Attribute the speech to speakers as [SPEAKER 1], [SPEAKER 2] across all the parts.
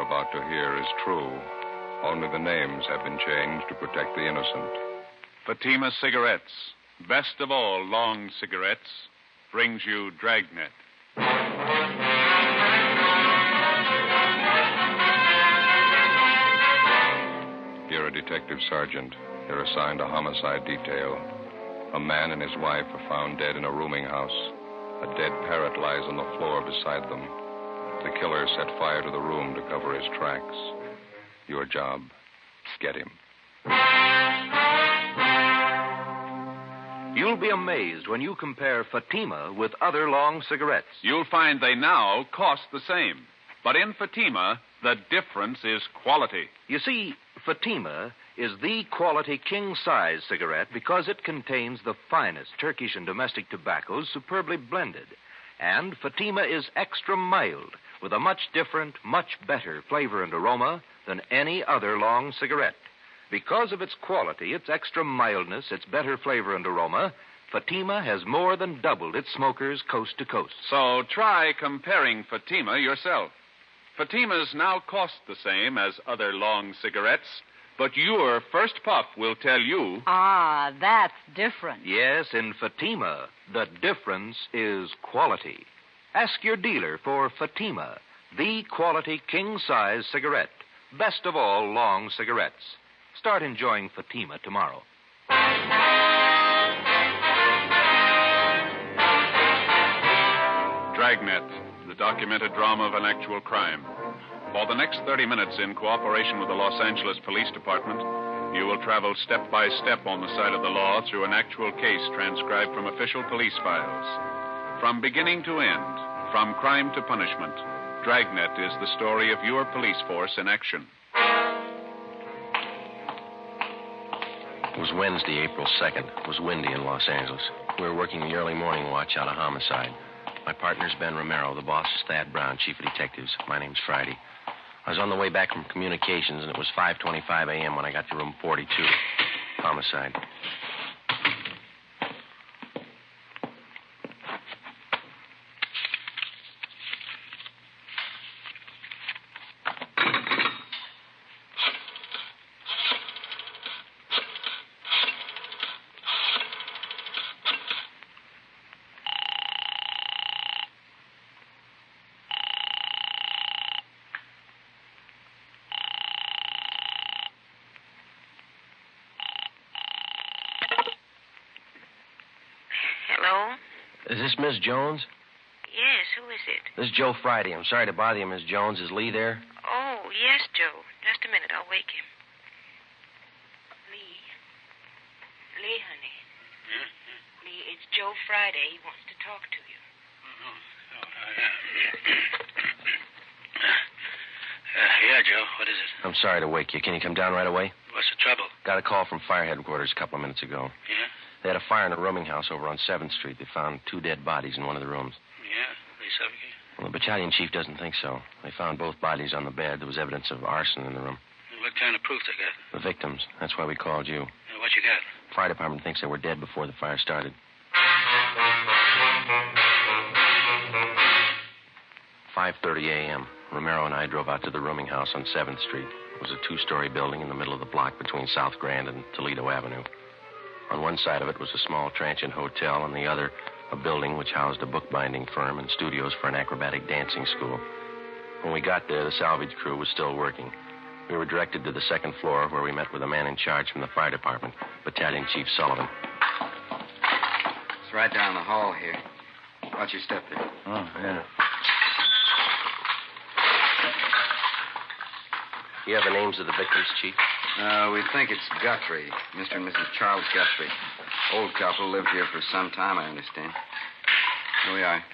[SPEAKER 1] you're about to hear is true. Only the names have been changed to protect the innocent.
[SPEAKER 2] Fatima Cigarettes, best of all long cigarettes, brings you Dragnet.
[SPEAKER 1] You're a detective sergeant. You're assigned a homicide detail. A man and his wife are found dead in a rooming house. A dead parrot lies on the floor beside them. The killer set fire to the room to cover his tracks. Your job, get him.
[SPEAKER 3] You'll be amazed when you compare Fatima with other long cigarettes.
[SPEAKER 2] You'll find they now cost the same. But in Fatima, the difference is quality.
[SPEAKER 3] You see, Fatima is the quality king-size cigarette because it contains the finest Turkish and domestic tobaccos superbly blended. And Fatima is extra mild with a much different, much better flavor and aroma than any other long cigarette. Because of its quality, its extra mildness, its better flavor and aroma, Fatima has more than doubled its smokers coast to coast.
[SPEAKER 2] So try comparing Fatima yourself. Fatimas now cost the same as other long cigarettes, but your first puff will tell you...
[SPEAKER 4] Ah, that's different.
[SPEAKER 3] Yes, in Fatima, the difference is quality. Ask your dealer for Fatima, the quality king-size cigarette. Best of all long cigarettes. Start enjoying Fatima tomorrow.
[SPEAKER 2] Dragnet, the documented drama of an actual crime. For the next 30 minutes, in cooperation with the Los Angeles Police Department, you will travel step by step on the side of the law through an actual case transcribed from official police files. From beginning to end, from crime to punishment, Dragnet is the story of your police force in action.
[SPEAKER 5] It was Wednesday, April 2nd. It was windy in Los Angeles. We were working the early morning watch out of homicide. My partner's Ben Romero. The boss is Thad Brown, chief of detectives. My name's Friday. I was on the way back from communications, and it was 5:25 a.m. when I got to room 42. Homicide.
[SPEAKER 6] Hello?
[SPEAKER 5] Is this Miss Jones?
[SPEAKER 6] Yes, who is it?
[SPEAKER 5] This is Joe Friday. I'm sorry to bother you, Miss Jones. Is Lee there?
[SPEAKER 6] Oh, yes, Joe. Just a minute. I'll wake him. Lee. Lee, honey.
[SPEAKER 7] Yeah?
[SPEAKER 6] Lee, it's Joe Friday. He wants to talk to you.
[SPEAKER 7] Yeah, Joe. What is it?
[SPEAKER 5] I'm sorry to wake you. Can you come down right away?
[SPEAKER 7] What's the trouble?
[SPEAKER 5] Got a call from fire headquarters a couple of minutes ago.
[SPEAKER 7] Yeah?
[SPEAKER 5] They had a fire in a rooming house over on 7th Street. They found 2 dead bodies in one of the rooms.
[SPEAKER 7] Yeah? They suffocated?
[SPEAKER 5] Well, the battalion chief doesn't think so. They found both bodies on the bed. There was evidence of arson in the room.
[SPEAKER 7] What kind of proof they got?
[SPEAKER 5] The victims. That's why we called you.
[SPEAKER 7] What you got?
[SPEAKER 5] Fire department thinks they were dead before the fire started. 5:30 a.m. Romero and I drove out to the rooming house on 7th Street. It was a 2-story building in the middle of the block between South Grand and Toledo Avenue. On one side of it was a small transient hotel, on the other, a building which housed a bookbinding firm and studios for an acrobatic dancing school. When we got there, the salvage crew was still working. We were directed to the 2nd floor, where we met with a man in charge from the fire department, Battalion Chief Sullivan.
[SPEAKER 8] It's right down the hall here. Watch your step there.
[SPEAKER 5] Oh, yeah. You have the names of the victims, Chief?
[SPEAKER 8] We think it's Guthrie, Mr. and Mrs. Charles Guthrie. Old couple, lived here for some time, I understand. Here we are.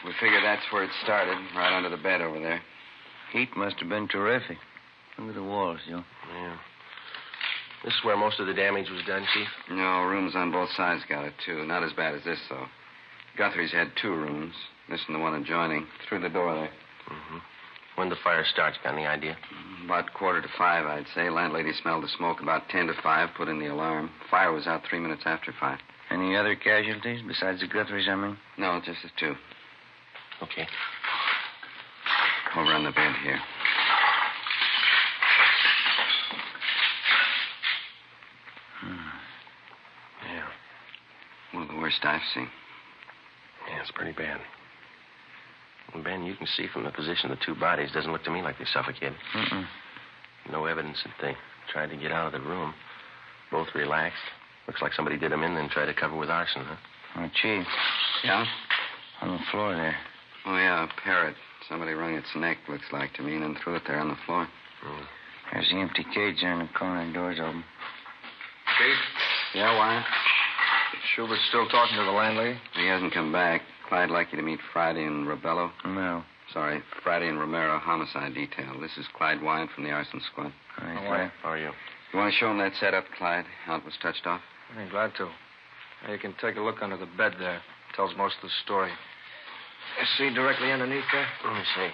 [SPEAKER 8] We figure that's where it started, right under the bed over there.
[SPEAKER 9] Heat must have been terrific. Look at the walls, Joe.
[SPEAKER 5] Yeah. This is where most of the damage was done, Chief?
[SPEAKER 8] No, rooms on both sides got it, too. Not as bad as this, though. Guthrie's had 2 rooms. This and the one adjoining. Through the door there.
[SPEAKER 5] Mm-hmm. When the fire starts, got any idea?
[SPEAKER 8] About 4:45, I'd say. Landlady smelled the smoke about 10 to 5, put in the alarm. Fire was out 3 minutes after 5.
[SPEAKER 9] Any other casualties besides the Guthries, I mean?
[SPEAKER 8] No, just the 2.
[SPEAKER 5] Okay.
[SPEAKER 8] Over on the bed here.
[SPEAKER 5] Yeah.
[SPEAKER 8] One of the worst I've seen.
[SPEAKER 5] Yeah, it's pretty bad. And Ben, you can see from the position of the two bodies, doesn't look to me like they suffocated.
[SPEAKER 9] Mm-mm.
[SPEAKER 5] No evidence that they tried to get out of the room. Both relaxed. Looks like somebody did them in, then tried to cover with arson, huh?
[SPEAKER 9] Oh, Chief.
[SPEAKER 8] Yeah?
[SPEAKER 9] On the floor there.
[SPEAKER 8] Oh, yeah, a parrot. Somebody wrung its neck, looks like to me, and then threw it there on the floor.
[SPEAKER 9] There's the empty cage there in the corner. Door's open.
[SPEAKER 10] Chief,
[SPEAKER 8] Yeah, Wyatt?
[SPEAKER 10] Schubert's still talking to the landlady?
[SPEAKER 8] He hasn't come back. Clyde'd like you to meet Friday and Rebello.
[SPEAKER 9] No.
[SPEAKER 8] Sorry, Friday and Romero homicide detail. This is Clyde Wyatt from the arson squad.
[SPEAKER 9] All right,
[SPEAKER 10] Wyatt.
[SPEAKER 5] How are you?
[SPEAKER 8] You want to show him that setup, Clyde? How it was touched off?
[SPEAKER 10] I'm glad to. You can take a look under the bed there. Tells most of the story. You see directly underneath there?
[SPEAKER 5] Let me see.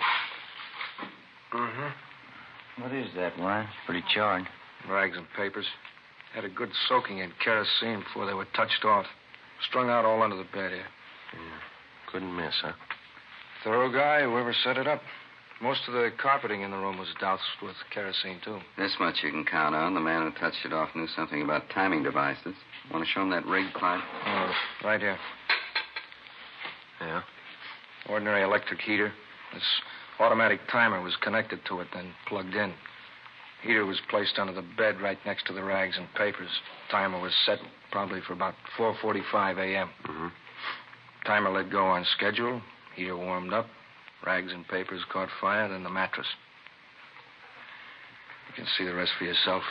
[SPEAKER 10] Mm-hmm.
[SPEAKER 9] What is that, Wyatt? Pretty charred.
[SPEAKER 10] Rags and papers. Had a good soaking in kerosene before they were touched off. Strung out all under the bed here.
[SPEAKER 5] Couldn't miss, huh?
[SPEAKER 10] Thorough guy, whoever set it up. Most of the carpeting in the room was doused with kerosene, too.
[SPEAKER 8] This much you can count on. The man who touched it off knew something about timing devices. Want to show him that rig, Clyde?
[SPEAKER 10] Oh, right here.
[SPEAKER 5] Yeah?
[SPEAKER 10] Ordinary electric heater. This automatic timer was connected to it, then plugged in. Heater was placed under the bed right next to the rags and papers. Timer was set probably for about 4:45 a.m.
[SPEAKER 5] Mm-hmm.
[SPEAKER 10] Timer let go on schedule. Heater warmed up. Rags and papers caught fire, then the mattress. You can see the rest for yourself.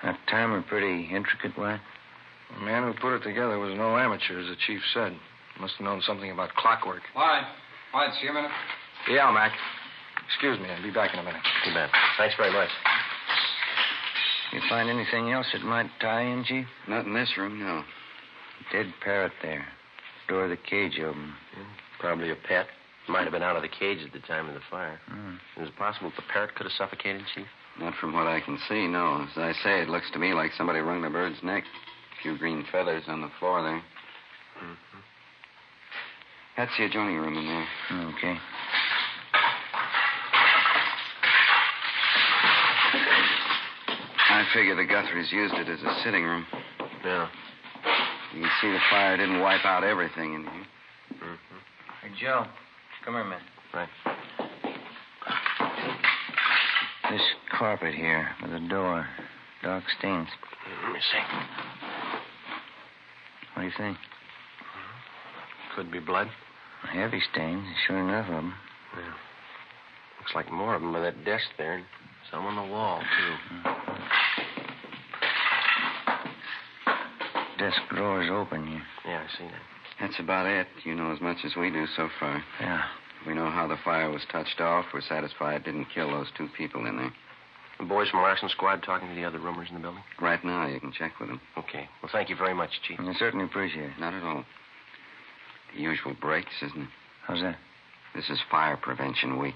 [SPEAKER 9] That timer pretty intricate, Wyatt?
[SPEAKER 10] The man who put it together was no amateur, as the chief said. Must have known something about clockwork.
[SPEAKER 11] Wyatt, see you a minute.
[SPEAKER 10] Yeah, Mac. Excuse me, I'll be back in a minute.
[SPEAKER 5] Too bad. Thanks very much.
[SPEAKER 9] You find anything else that might tie in, Chief?
[SPEAKER 8] Not in this room, no.
[SPEAKER 9] Dead parrot there. Door of the cage open.
[SPEAKER 5] Probably a pet. Might have been out of the cage at the time of the fire. Is it possible that the parrot could have suffocated, Chief?
[SPEAKER 8] Not from what I can see, no. As I say, it looks to me like somebody wrung the bird's neck. A few green feathers on the floor there.
[SPEAKER 5] Mm-hmm.
[SPEAKER 8] That's the adjoining room in there.
[SPEAKER 9] Okay.
[SPEAKER 8] I figure the Guthries used it as a sitting room.
[SPEAKER 5] Yeah.
[SPEAKER 8] You can see the fire didn't wipe out everything in here.
[SPEAKER 5] Mm-hmm.
[SPEAKER 9] Hey, Joe. Come here, man.
[SPEAKER 5] Right.
[SPEAKER 9] This carpet here with the door. Dark stains.
[SPEAKER 5] Let me see.
[SPEAKER 9] What do you think?
[SPEAKER 5] Could be blood.
[SPEAKER 9] Heavy stains. Sure enough of them.
[SPEAKER 5] Yeah. Looks like more of them by that desk there. And some on the wall, too.
[SPEAKER 9] Desk drawer's open here.
[SPEAKER 5] Yeah, I see that.
[SPEAKER 8] That's about it. You know as much as we do so far.
[SPEAKER 9] Yeah.
[SPEAKER 8] We know how the fire was touched off. We're satisfied it didn't kill those two people in there.
[SPEAKER 5] The boys from Larson Squad talking to the other roomers in the building?
[SPEAKER 8] Right now, you can check with them.
[SPEAKER 5] Okay. Well, thank you very much, Chief.
[SPEAKER 9] I certainly appreciate it.
[SPEAKER 8] Not at all. The usual breaks, isn't it?
[SPEAKER 9] How's that?
[SPEAKER 8] This is Fire Prevention Week.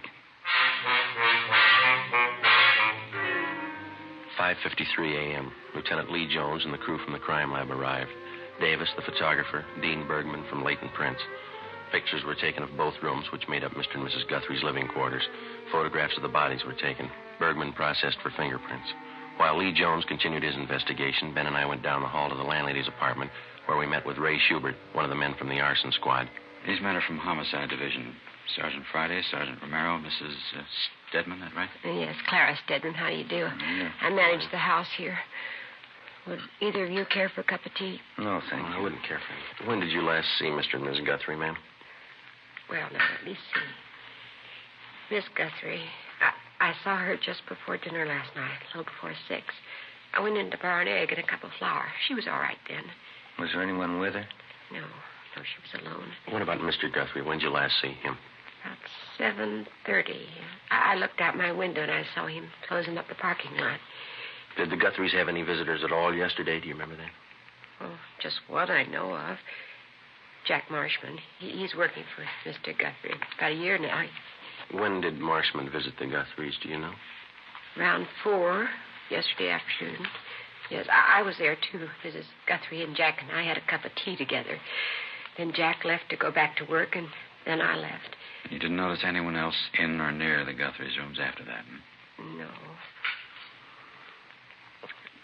[SPEAKER 5] 5:53 a.m. Lieutenant Lee Jones and the crew from the crime lab arrived. Davis, the photographer, Dean Bergman from Leighton Prints. Pictures were taken of both rooms, which made up Mr. and Mrs. Guthrie's living quarters. Photographs of the bodies were taken. Bergman processed for fingerprints. While Lee Jones continued his investigation, Ben and I went down the hall to the landlady's apartment, where we met with Ray Schubert, one of the men from the arson squad.
[SPEAKER 12] These men are from Homicide Division. Sergeant Friday, Sergeant Romero, Mrs. Stedman, that right?
[SPEAKER 6] Yes, Clara Stedman, how do you do?
[SPEAKER 12] Yeah.
[SPEAKER 6] I manage the house here. Would either of you care for a cup of tea?
[SPEAKER 9] No, thank
[SPEAKER 5] I
[SPEAKER 9] you.
[SPEAKER 5] wouldn't care for it. When did you last see Mr. and Mrs. Guthrie, ma'am?
[SPEAKER 6] Well, now, let me see. Miss Guthrie, I saw her just before dinner last night, a little before 6. I went in to borrow an egg and a cup of flour. She was all right then.
[SPEAKER 9] Was there anyone with her?
[SPEAKER 6] No, she was alone.
[SPEAKER 5] What about Mr. Guthrie? When did you last see him?
[SPEAKER 6] About 7:30. I looked out my window and I saw him closing up the parking lot.
[SPEAKER 5] Did the Guthries have any visitors at all yesterday? Do you remember that?
[SPEAKER 6] Oh, just one I know of. Jack Marshman. He's working for Mr. Guthrie. About a year now.
[SPEAKER 5] When did Marshman visit the Guthries, do you know?
[SPEAKER 6] Around 4, yesterday afternoon. Yes, I was there, too. Mrs. Guthrie and Jack and I had a cup of tea together. Then Jack left to go back to work, and then I left.
[SPEAKER 12] You didn't notice anyone else in or near the Guthrie's rooms after that,
[SPEAKER 6] No.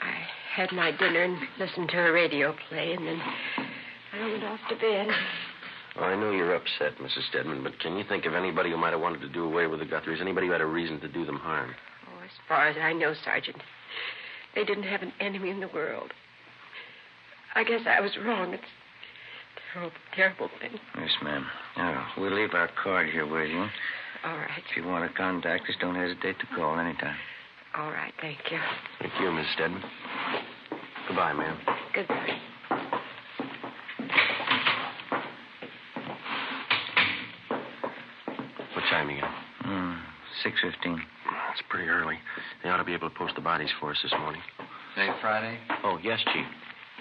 [SPEAKER 6] I had my dinner and listened to a radio play, and then I went off to bed.
[SPEAKER 5] Well, I know you're upset, Mrs. Stedman, but can you think of anybody who might have wanted to do away with the Guthries? Anybody who had a reason to do them harm?
[SPEAKER 6] Oh, as far as I know, Sergeant, they didn't have an enemy in the world. I guess I was wrong. It's a terrible, terrible thing.
[SPEAKER 9] Yes, ma'am. Now, we'll leave our card here with you.
[SPEAKER 6] All right.
[SPEAKER 9] If you want to contact us, don't hesitate to call anytime.
[SPEAKER 6] All right, thank you.
[SPEAKER 5] Thank you, Miss Stedman. Goodbye, ma'am.
[SPEAKER 6] Goodbye.
[SPEAKER 5] What time you got?
[SPEAKER 9] 6:15.
[SPEAKER 5] That's pretty early. They ought to be able to post the bodies for us this morning.
[SPEAKER 8] Today, Friday?
[SPEAKER 5] Oh, yes, Chief.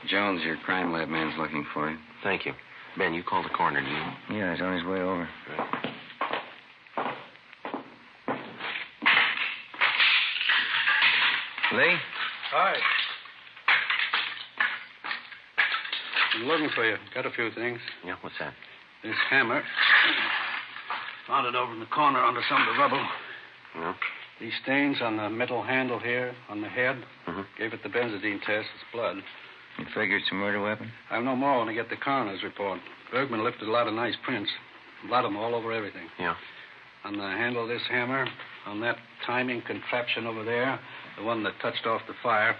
[SPEAKER 8] Jones, your crime lab man's looking for you.
[SPEAKER 5] Thank you. Ben, you call the coroner, do you?
[SPEAKER 9] Yeah, he's on his way over. Lee?
[SPEAKER 13] Hi. I'm looking for you. Got a few things.
[SPEAKER 5] Yeah, what's that?
[SPEAKER 13] This hammer. Found it over in the corner under some of the rubble.
[SPEAKER 5] Yeah?
[SPEAKER 13] These stains on the metal handle here, on the head.
[SPEAKER 5] Mm-hmm.
[SPEAKER 13] Gave it the benzodine test. It's blood.
[SPEAKER 9] You figure it's a murder weapon?
[SPEAKER 13] I'll know more when I get the coroner's report. Bergman lifted a lot of nice prints. A lot of them all over everything.
[SPEAKER 5] Yeah.
[SPEAKER 13] On the handle of this hammer, on that timing contraption over there, the one that touched off the fire,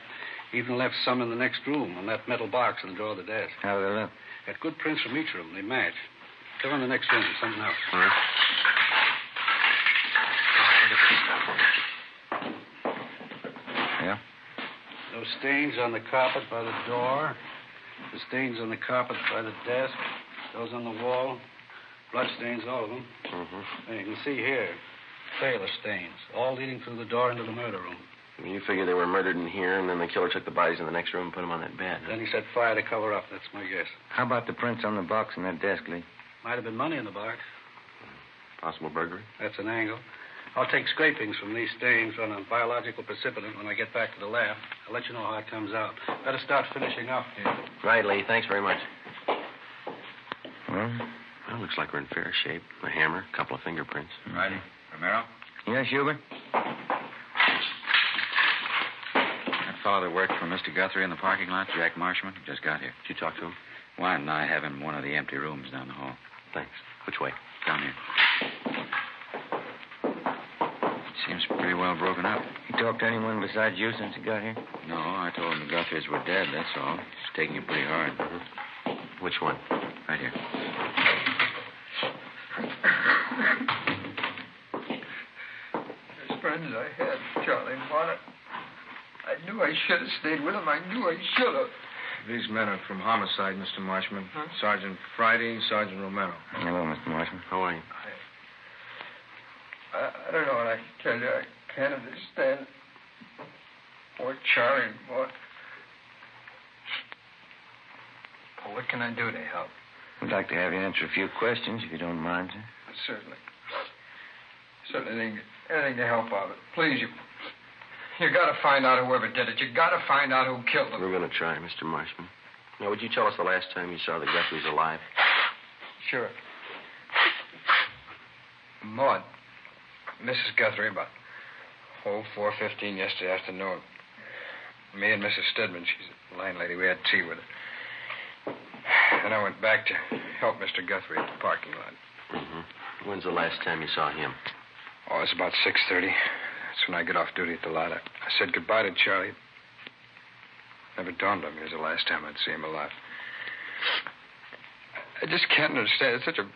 [SPEAKER 13] even left some in the next room on that metal box in the drawer of the desk.
[SPEAKER 9] How do they look?
[SPEAKER 13] Got good prints from each room. They match. Go in the next room. Something else.
[SPEAKER 5] All right.
[SPEAKER 9] Yeah?
[SPEAKER 13] Those stains on the carpet by the door, the stains on the carpet by the desk, those on the wall, blood stains, all of them.
[SPEAKER 5] Mm-hmm.
[SPEAKER 13] And you can see here, sailor stains, all leading through the door into the murder room.
[SPEAKER 5] You figure they were murdered in here, and then the killer took the bodies in the next room and put them on that bed. Huh?
[SPEAKER 13] Then he set fire to cover up. That's my guess.
[SPEAKER 9] How about the prints on the box in that desk, Lee?
[SPEAKER 13] Might have been money in the box.
[SPEAKER 5] Possible burglary?
[SPEAKER 13] That's an angle. I'll take scrapings from these stains on a biological precipitant when I get back to the lab. I'll let you know how it comes out. Better start finishing up here.
[SPEAKER 5] Right, Lee. Thanks very much.
[SPEAKER 9] Well?
[SPEAKER 5] Well, looks like we're in fair shape. A hammer, a couple of fingerprints.
[SPEAKER 8] Righty. Romero?
[SPEAKER 9] Yes, Hubert?
[SPEAKER 12] That fellow that worked for Mr. Guthrie in the parking lot, Jack Marshman, just got here.
[SPEAKER 5] Did you talk to him?
[SPEAKER 12] Wyatt and I have him in one of the empty rooms down the hall.
[SPEAKER 5] Thanks. Which way?
[SPEAKER 12] Down here. Seems pretty well broken up.
[SPEAKER 9] You talked to anyone besides you since you got here?
[SPEAKER 12] No, I told him the Guthries were dead, that's all. He's taking it pretty hard.
[SPEAKER 5] Mm-hmm. Which one?
[SPEAKER 12] Right here.
[SPEAKER 14] As friends I had, Charlie and Marta. I knew I should have stayed with them. I knew I should have.
[SPEAKER 10] These men are from homicide, Mr. Marshman. Huh? Sergeant Friday, Sergeant Romero.
[SPEAKER 9] Hello, Mr. Marshman.
[SPEAKER 5] How are you?
[SPEAKER 14] I don't know what I can tell you. I can't understand what Charlie and what. Well, what can I do to help?
[SPEAKER 9] I'd like to have you answer a few questions, if you don't mind, sir.
[SPEAKER 14] Certainly. Anything to help out. Please, you got to find out whoever did it. You got to find out who killed them.
[SPEAKER 5] We're going to try, Mr. Marshman. Now, would you tell us the last time you saw the Guthries alive?
[SPEAKER 14] Sure. Maud. Mrs. Guthrie, about 4:15 yesterday afternoon. Me and Mrs. Stedman, she's the landlady, we had tea with her. Then I went back to help Mr. Guthrie at the parking lot.
[SPEAKER 5] Mm-hmm. When's the last time you saw him?
[SPEAKER 14] Oh, it's about 6:30. That's when I get off duty at the lot. I said goodbye to Charlie. Never dawned on me it was the last time I'd see him alive. I just can't understand. It's such a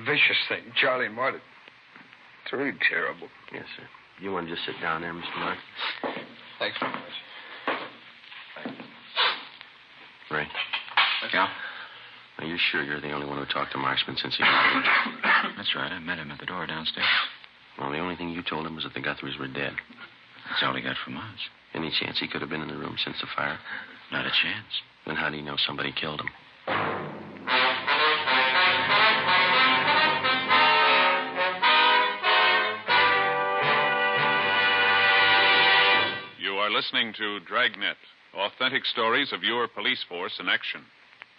[SPEAKER 14] vicious thing. Charlie and Marta. It's really terrible.
[SPEAKER 5] Yes, sir. You want to just sit down there, Mr. Mark?
[SPEAKER 14] Thanks very much.
[SPEAKER 5] Ray?
[SPEAKER 12] Yeah?
[SPEAKER 5] Are you sure you're the only one who talked to Marshman since he got here?
[SPEAKER 12] That's right. I met him at the door downstairs.
[SPEAKER 5] Well, the only thing you told him was that the Guthries were dead.
[SPEAKER 12] That's all he got from us.
[SPEAKER 5] Any chance he could have been in the room since the fire?
[SPEAKER 12] Not a chance.
[SPEAKER 5] Then how do you know somebody killed him?
[SPEAKER 2] You are listening to Dragnet, authentic stories of your police force in action.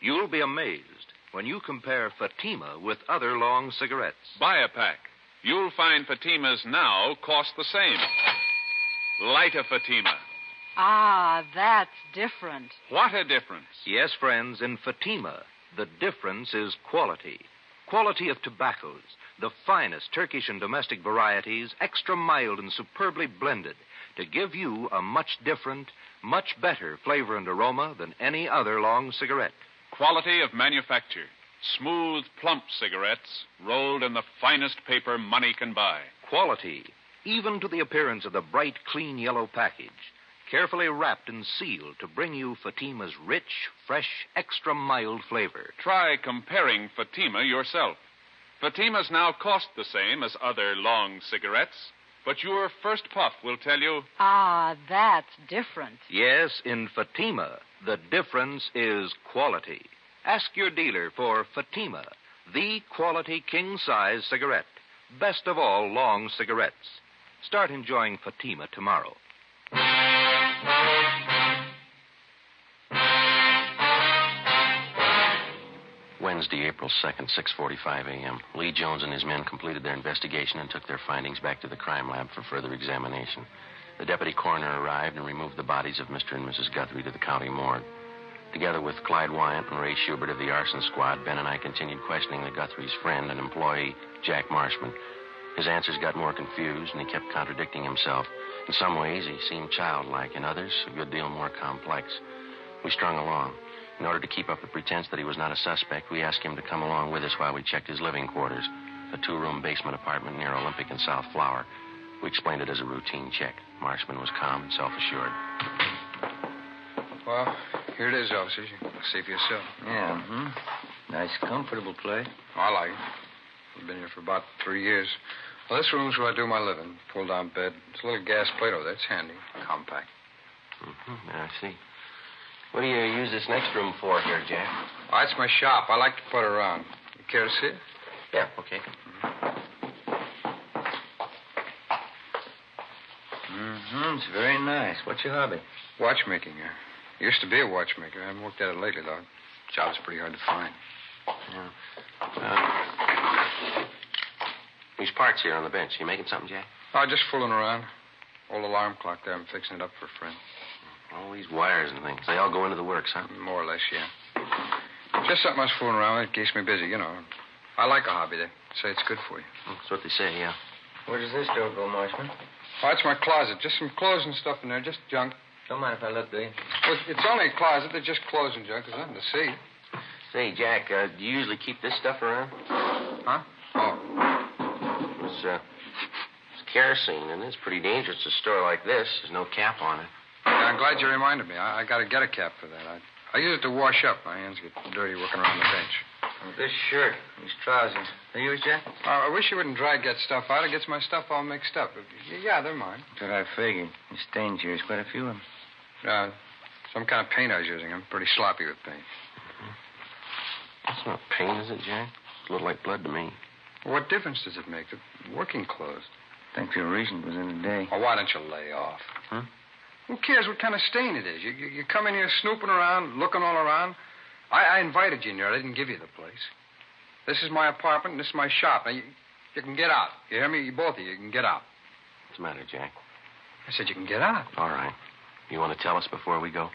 [SPEAKER 3] You'll be amazed. when you compare Fatima with other long cigarettes.
[SPEAKER 2] Buy a pack. You'll find Fatimas now cost the same. Light a Fatima.
[SPEAKER 4] Ah, that's different.
[SPEAKER 2] What a difference.
[SPEAKER 3] Yes, friends, in Fatima, the difference is quality. Quality of tobaccos, the finest Turkish and domestic varieties, extra mild and superbly blended, to give you a much different, much better flavor and aroma than any other long cigarette.
[SPEAKER 2] Quality of manufacture. Smooth, plump cigarettes rolled in the finest paper money can buy.
[SPEAKER 3] Quality, even to the appearance of the bright, clean yellow package, carefully wrapped and sealed to bring you Fatima's rich, fresh, extra mild flavor.
[SPEAKER 2] Try comparing Fatima yourself. Fatimas now cost the same as other long cigarettes, but your first puff will tell you...
[SPEAKER 4] Ah, that's different.
[SPEAKER 3] Yes, in Fatima, the difference is quality. Ask your dealer for Fatima, the quality king-size cigarette. Best of all long cigarettes. Start enjoying Fatima tomorrow.
[SPEAKER 5] Wednesday, April 2nd, 6:45 a.m. Lee Jones and his men completed their investigation and took their findings back to the crime lab for further examination. The deputy coroner arrived and removed the bodies of Mr. and Mrs. Guthrie to the county morgue. Together with Clyde Wyant and Ray Schubert of the arson squad, Ben and I continued questioning the Guthrie's friend and employee, Jack Marshman. His answers got more confused, and he kept contradicting himself. In some ways, he seemed childlike. In others, a good deal more complex. We strung along. In order to keep up the pretense that he was not a suspect, we asked him to come along with us while we checked his living quarters, a 2-room basement apartment near Olympic and South Flower. We explained it as a routine check. Marshman was calm and self-assured.
[SPEAKER 14] Well, here it is, officers. You can see for yourself.
[SPEAKER 9] Yeah, Nice, comfortable place.
[SPEAKER 14] I like it. I've been here for about 3 years. Well, this room's where I do my living. Pull-down bed. It's a little gas plate over there. It's handy. Compact.
[SPEAKER 5] I see. What do you use this next room for here, Jack?
[SPEAKER 14] Oh, it's my shop. I like to put it around. You care to see it?
[SPEAKER 5] Yeah, okay.
[SPEAKER 9] It's very nice. What's your hobby?
[SPEAKER 14] Watchmaking. I used to be a watchmaker. I haven't worked at it lately, though. Job's pretty hard to find.
[SPEAKER 5] Yeah. These parts here on the bench. You making something, Jack?
[SPEAKER 14] Oh, just fooling around. Old alarm clock there. I'm fixing it up for a friend.
[SPEAKER 5] All these wires and things. They all go into the works, huh?
[SPEAKER 14] More or less, yeah. Just something I was fooling around with. It keeps me busy, you know. I like a hobby. They say it's good for you.
[SPEAKER 5] That's what they say, yeah.
[SPEAKER 9] Where does this door go, Marshman?
[SPEAKER 14] Oh, it's my closet. Just some clothes and stuff in there. Just junk.
[SPEAKER 9] Don't mind if I look, do you?
[SPEAKER 14] Well, it's only a closet. They're just clothes and junk. There's nothing to see.
[SPEAKER 5] Say, Jack, do you usually keep this stuff around?
[SPEAKER 14] Huh? Oh.
[SPEAKER 5] It's kerosene, and it's pretty dangerous to store like this. There's no cap on it.
[SPEAKER 14] Yeah, I'm glad you reminded me. I got to get a cap for that. I use it to wash up. My hands get dirty working around the bench.
[SPEAKER 9] This shirt, these trousers. Are yours, Jack?
[SPEAKER 14] I wish you wouldn't drag that stuff out. It gets my stuff all mixed up. Yeah, they're mine.
[SPEAKER 9] That's what I figured. The stains here is quite a few of them.
[SPEAKER 14] Some kind of paint I was using. I'm pretty sloppy with paint.
[SPEAKER 5] That's not paint, is it, Jack? It's a little like blood to me.
[SPEAKER 14] Well, what difference does it make? They're working clothes.
[SPEAKER 9] Thanks for a reason. It was in the day.
[SPEAKER 14] Oh, why don't you lay off?
[SPEAKER 5] Huh?
[SPEAKER 14] Who cares what kind of stain it is? You come in here snooping around, looking all around. I invited you in here. I didn't give you the place. This is my apartment, and this is my shop. Now, you can get out. You hear me? You both of you can get out.
[SPEAKER 5] What's the matter, Jack?
[SPEAKER 14] I said you can get out.
[SPEAKER 5] All right. You want to tell us before we go?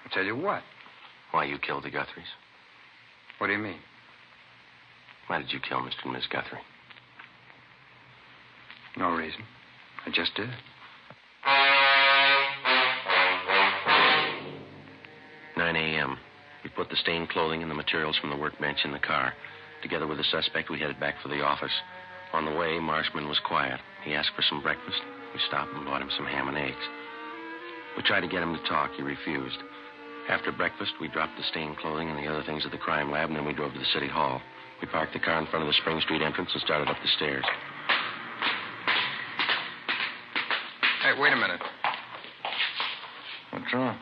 [SPEAKER 14] I'll tell you what.
[SPEAKER 5] Why you killed the Guthries?
[SPEAKER 14] What do you mean?
[SPEAKER 5] Why did you kill Mr. and Miss Guthrie?
[SPEAKER 14] No reason. I just did.
[SPEAKER 5] 9 a.m. We put the stained clothing and the materials from the workbench in the car. Together with the suspect, we headed back for the office. On the way, Marshman was quiet. He asked for some breakfast. We stopped and bought him some ham and eggs. We tried to get him to talk. He refused. After breakfast, we dropped the stained clothing and the other things at the crime lab, and then we drove to the city hall. We parked the car in front of the Spring Street entrance and started up the stairs.
[SPEAKER 14] Hey, wait a minute.
[SPEAKER 9] What's wrong?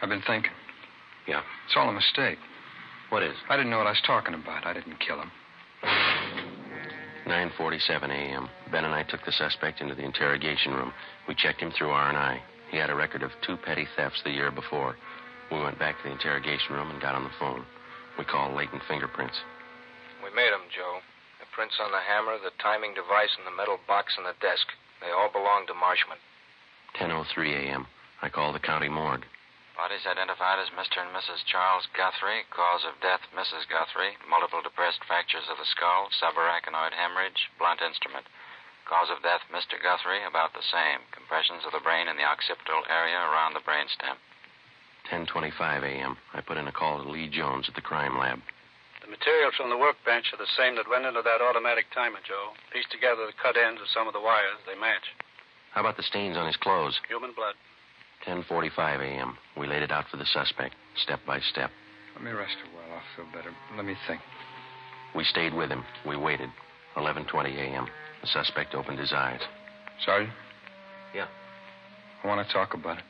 [SPEAKER 14] I've been thinking.
[SPEAKER 5] Yeah?
[SPEAKER 14] It's all a mistake.
[SPEAKER 5] What is?
[SPEAKER 14] I didn't know what I was talking about. I didn't kill him.
[SPEAKER 5] 9:47 a.m. Ben and I took the suspect into the interrogation room. We checked him through R&I. He had a record of 2 petty thefts the year before. We went back to the interrogation room and got on the phone. We call latent fingerprints.
[SPEAKER 10] We made them, Joe. The prints on the hammer, the timing device, and the metal box on the desk. They all belong to Marshman.
[SPEAKER 5] 10:03 a.m. I call the county morgue.
[SPEAKER 15] Bodies identified as Mr. and Mrs. Charles Guthrie. Cause of death, Mrs. Guthrie. Multiple depressed fractures of the skull, subarachnoid hemorrhage, blunt instrument. Cause of death, Mr. Guthrie, about the same. Compressions of the brain in the occipital area around the brainstem.
[SPEAKER 5] 10:25 a.m. I put in a call to Lee Jones at the crime lab.
[SPEAKER 13] The materials from the workbench are the same that went into that automatic timer, Joe. Piece together the cut ends of some of the wires. They match.
[SPEAKER 5] How about the stains on his clothes?
[SPEAKER 13] Human blood.
[SPEAKER 5] 10:45 a.m. We laid it out for the suspect, step by step.
[SPEAKER 14] Let me rest a while. I'll feel better. Let me think.
[SPEAKER 5] We stayed with him. We waited. 11:20 a.m. The suspect opened his eyes.
[SPEAKER 14] Sergeant?
[SPEAKER 5] Yeah?
[SPEAKER 14] I want to talk about it.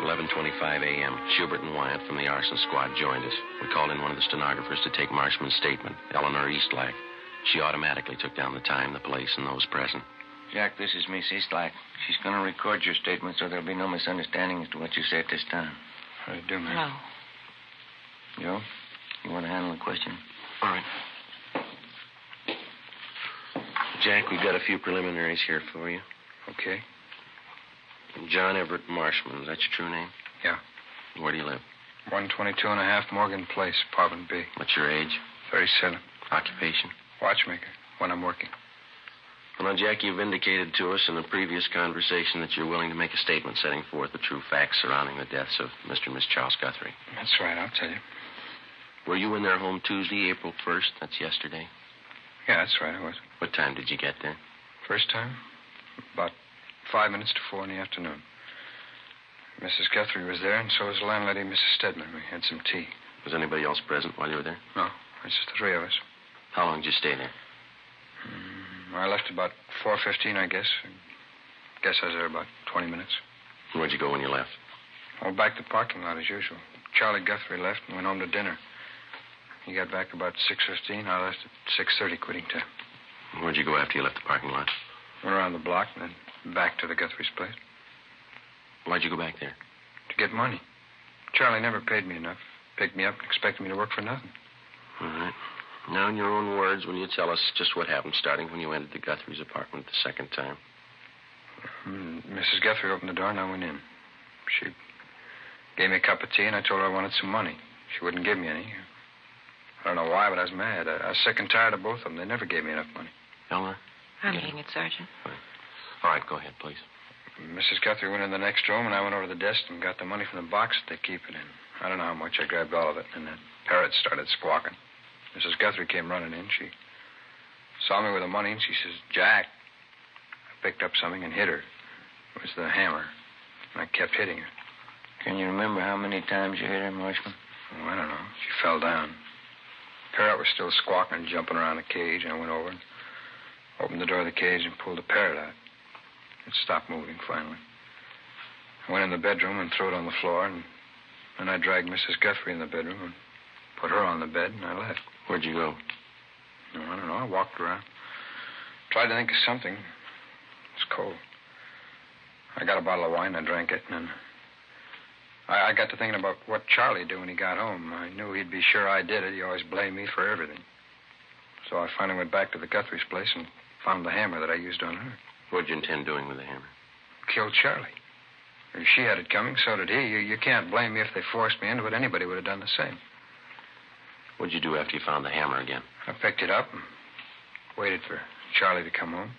[SPEAKER 5] 11:25 a.m. Schubert and Wyatt from the arson squad joined us. We called in one of the stenographers to take Marshman's statement, Eleanor Eastlack. She automatically took down the time, the place, and those present.
[SPEAKER 9] Jack, this is Miss Eastlack. She's going to record your statement so there'll be no misunderstanding as to what you say at this time.
[SPEAKER 14] How do you do, man?
[SPEAKER 4] Hello.
[SPEAKER 9] Joe, you want to handle the question?
[SPEAKER 5] All right. Jack, we've got a few preliminaries here for you.
[SPEAKER 14] Okay.
[SPEAKER 5] John Everett Marshman, is that your true name?
[SPEAKER 14] Yeah.
[SPEAKER 5] Where do you live?
[SPEAKER 14] 122.5 Morgan Place, Apartment B.
[SPEAKER 5] What's your age?
[SPEAKER 14] 37.
[SPEAKER 5] Occupation?
[SPEAKER 14] Watchmaker, when I'm working.
[SPEAKER 5] Well, now, Jack, you've indicated to us in a previous conversation that you're willing to make a statement setting forth the true facts surrounding the deaths of Mr. and Miss Charles Guthrie.
[SPEAKER 14] That's right, I'll tell you.
[SPEAKER 5] Were you in their home Tuesday, April 1st? That's yesterday.
[SPEAKER 14] Yeah, that's right, I was.
[SPEAKER 5] What time did you get there?
[SPEAKER 14] First time? About 5 minutes to 4 in the afternoon. Mrs. Guthrie was there, and so was the landlady, Mrs. Stedman. We had some tea.
[SPEAKER 5] Was anybody else present while you were there?
[SPEAKER 14] No, it's just the three of us.
[SPEAKER 5] How long did you stay there?
[SPEAKER 14] I left about 4:15, I guess. I guess I was there about 20 minutes.
[SPEAKER 5] Where'd you go when you left?
[SPEAKER 14] Oh, back to the parking lot as usual. Charlie Guthrie left and went home to dinner. He got back about 6:15. I left at 6:30, quitting time.
[SPEAKER 5] Where'd you go after you left the parking lot?
[SPEAKER 14] Went around the block and then back to the Guthrie's place.
[SPEAKER 5] Why'd you go back there?
[SPEAKER 14] To get money. Charlie never paid me enough. Picked me up and expected me to work for nothing.
[SPEAKER 5] All right. Now, in your own words, will you tell us just what happened starting when you entered the Guthrie's apartment the second time?
[SPEAKER 14] Mrs. Guthrie opened the door and I went in. She gave me a cup of tea and I told her I wanted some money. She wouldn't give me any. I don't know why, but I was mad. I was sick and tired of both of them. They never gave me enough money.
[SPEAKER 5] Eleanor?
[SPEAKER 6] I'm getting it, Sergeant.
[SPEAKER 5] All right, go ahead, please.
[SPEAKER 14] Mrs. Guthrie went in the next room, and I went over to the desk and got the money from the box that they keep it in. I don't know how much. I grabbed all of it, and that parrot started squawking. Mrs. Guthrie came running in. She saw me with the money, and she says, "Jack." I picked up something and hit her. It was the hammer, and I kept hitting her.
[SPEAKER 9] Can you remember how many times you hit her, Marshman?
[SPEAKER 14] Oh, I don't know. She fell down. Parrot was still squawking and jumping around the cage, and I went over and opened the door of the cage and pulled the parrot out. It stopped moving finally. I went in the bedroom and threw it on the floor, and then I dragged Mrs. Guthrie in the bedroom and put her on the bed, and I left.
[SPEAKER 5] Where'd you go?
[SPEAKER 14] No, I don't know. I walked around. Tried to think of something. It was cold. I got a bottle of wine, I drank it, and then I got to thinking about what Charlie'd do when he got home. I knew he'd be sure I did it. He always blamed me for everything. So I finally went back to the Guthrie's place and found the hammer that I used on her.
[SPEAKER 5] What'd you intend doing with the hammer?
[SPEAKER 14] Killed Charlie. If she had it coming, so did he. You can't blame me if they forced me into it. Anybody would have done the same.
[SPEAKER 5] What'd you do after you found the hammer again?
[SPEAKER 14] I picked it up and waited for Charlie to come home.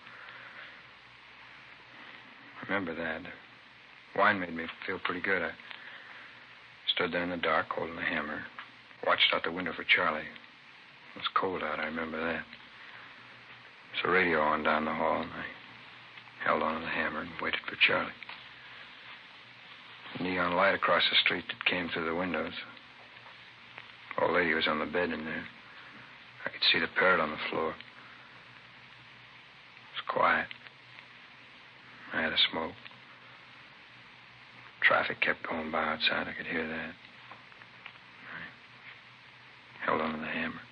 [SPEAKER 14] I remember that. Wine made me feel pretty good. I stood there in the dark holding the hammer, watched out the window for Charlie. It was cold out, I remember that. There was a radio on down the hall, and I held on to the hammer and waited for Charlie. The neon light across the street that came through the windows. The old lady was on the bed in there. I could see the parrot on the floor. It was quiet. I had a smoke. Traffic kept going by outside. I could hear that. I held on to the hammer.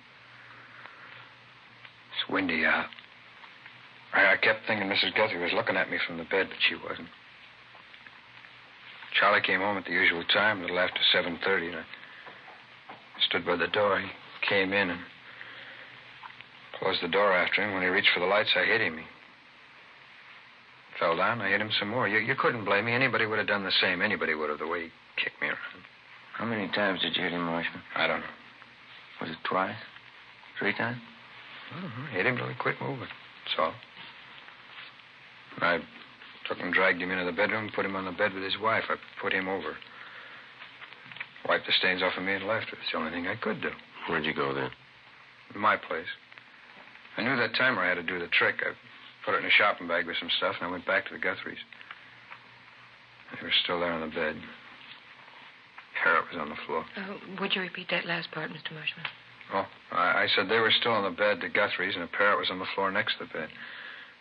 [SPEAKER 14] It's windy out. I kept thinking Mrs. Guthrie was looking at me from the bed, but she wasn't. Charlie came home at the usual time, a little after 7:30, and I stood by the door. He came in and closed the door after him. When he reached for the lights, I hit him. He fell down. I hit him some more. You couldn't blame me. Anybody would have done the same. Anybody would have, the way he kicked me around.
[SPEAKER 9] How many times did you hit him, Marshman?
[SPEAKER 14] I don't know.
[SPEAKER 9] Was it twice? 3 times?
[SPEAKER 14] I don't know. I hit him till he quit moving. That's all. I took him, dragged him into the bedroom, put him on the bed with his wife. I put him over. Wiped the stains off of me and left. It's the only thing I could do.
[SPEAKER 5] Where'd you go then?
[SPEAKER 14] My place. I knew that timer had to do the trick. I put it in a shopping bag with some stuff, and I went back to the Guthries. They were still there on the bed. Parrot was on the floor.
[SPEAKER 6] Would you repeat that last part, Mr. Marshman?
[SPEAKER 14] Oh, I said they were still on the bed, the Guthries, and the Parrot was on the floor next to the bed.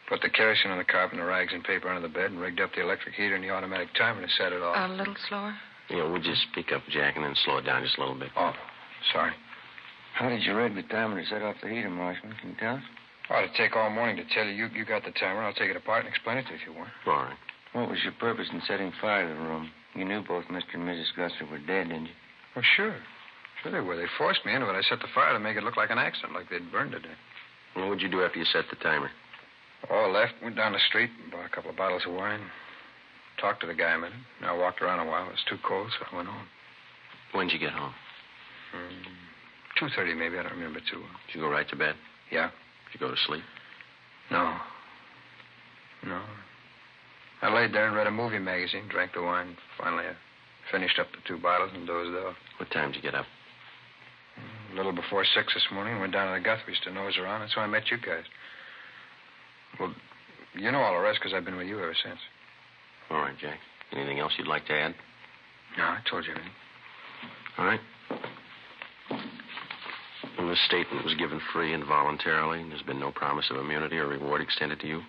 [SPEAKER 14] Put the kerosene on the carpet and the rags and paper under the bed and rigged up the electric heater and the automatic timer to set it off.
[SPEAKER 6] A little slower?
[SPEAKER 5] Yeah, we'll just speak up, Jack, and then slow it down just a little bit.
[SPEAKER 14] Oh, sorry.
[SPEAKER 9] How did you rig the timer to set off the heater, Marshman? Can you tell us?
[SPEAKER 14] Oh, it'd take all morning to tell you. You got the timer. I'll take it apart and explain it to you if you want.
[SPEAKER 5] All right.
[SPEAKER 9] What was your purpose in setting fire to the room? You knew both Mr. and Mrs. Guthrie were dead, didn't you?
[SPEAKER 14] Oh, sure. Sure they were. They forced me into it. I set the fire to make it look like an accident, like they'd burned it.
[SPEAKER 5] What would you do after you set the timer?
[SPEAKER 14] Oh, I left, went down the street, bought a couple of bottles of wine, talked to the guy a minute. I walked around a while. It was too cold, so I went home.
[SPEAKER 5] When'd you get home?
[SPEAKER 14] 2:30 maybe. I don't remember too well.
[SPEAKER 5] Did you go right to bed?
[SPEAKER 14] Yeah.
[SPEAKER 5] Did you go to sleep?
[SPEAKER 14] No. I laid there and read a movie magazine, drank the wine. Finally, I finished up the 2 bottles and dozed off.
[SPEAKER 5] What time did you get up?
[SPEAKER 14] A little before 6 this morning. Went down to the Guthries to nose around. That's how I met you guys. Well, you know all the rest because I've been with you ever since.
[SPEAKER 5] All right, Jack. Anything else you'd like to add?
[SPEAKER 14] No, I told you everything.
[SPEAKER 5] All right. And this statement was given free and voluntarily, and there's been no promise of immunity or reward extended to you?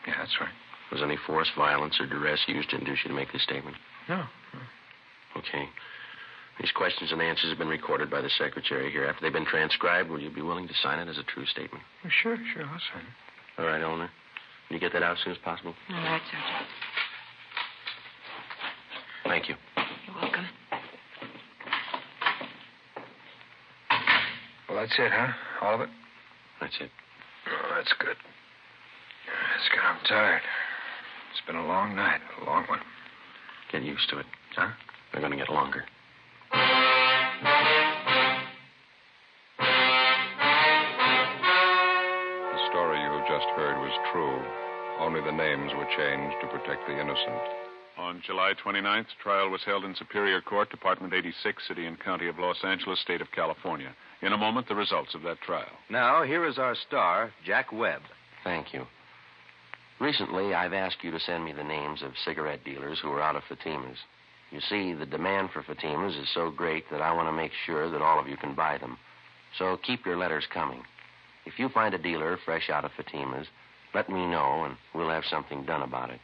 [SPEAKER 14] Yeah, that's right.
[SPEAKER 5] Was any force, violence, or duress used to induce you to make this statement?
[SPEAKER 14] No.
[SPEAKER 5] Okay. These questions and answers have been recorded by the secretary here. After they've been transcribed, will you be willing to sign it as a true statement?
[SPEAKER 14] Sure, I'll sign it.
[SPEAKER 5] All right, Eleanor. Can you get that out as soon as possible?
[SPEAKER 6] All right, Sergeant.
[SPEAKER 5] Thank you.
[SPEAKER 6] You're welcome.
[SPEAKER 14] Well, that's it, huh? All of it?
[SPEAKER 5] That's it.
[SPEAKER 14] Oh, that's good. That's good. I'm tired. It's been a long night, a long one.
[SPEAKER 5] Get used to it.
[SPEAKER 14] Huh?
[SPEAKER 5] They're going to get longer.
[SPEAKER 1] The story you just heard was true. Only the names were changed to protect the innocent.
[SPEAKER 2] On July 29th, trial was held in Superior Court, Department 86, City and County of Los Angeles, State of California. In a moment, the results of that trial.
[SPEAKER 3] Now, here is our star, Jack Webb.
[SPEAKER 5] Thank you. Recently, I've asked you to send me the names of cigarette dealers who are out of Fatimas. You see, the demand for Fatimas is so great that I want to make sure that all of you can buy them. So keep your letters coming. If you find a dealer fresh out of Fatimas, let me know, and we'll have something done about it.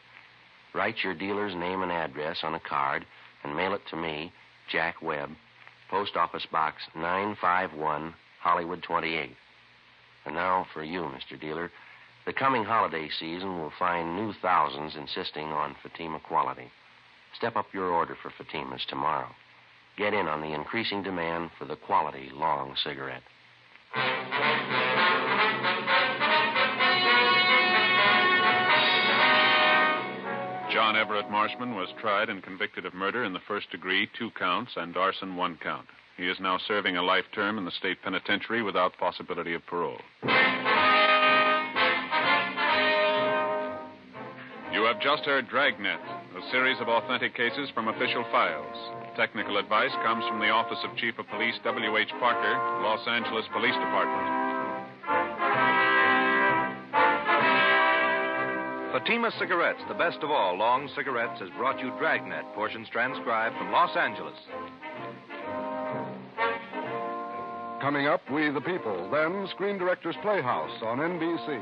[SPEAKER 5] Write your dealer's name and address on a card and mail it to me, Jack Webb, Post Office Box 951, Hollywood 28. And now for you, Mr. Dealer. The coming holiday season will find new thousands insisting on Fatima quality. Step up your order for Fatimas tomorrow. Get in on the increasing demand for the quality long cigarette.
[SPEAKER 2] John Everett Marshman was tried and convicted of murder in the first degree, 2 counts, and arson, 1 count. He is now serving a life term in the state penitentiary without possibility of parole. You have just heard Dragnet, a series of authentic cases from official files. Technical advice comes from the Office of Chief of Police W.H. Parker, Los Angeles Police Department.
[SPEAKER 3] Fatima Cigarettes, the best of all long cigarettes, has brought you Dragnet, portions transcribed from Los Angeles.
[SPEAKER 16] Coming up, We the People, then Screen Directors Playhouse on NBC.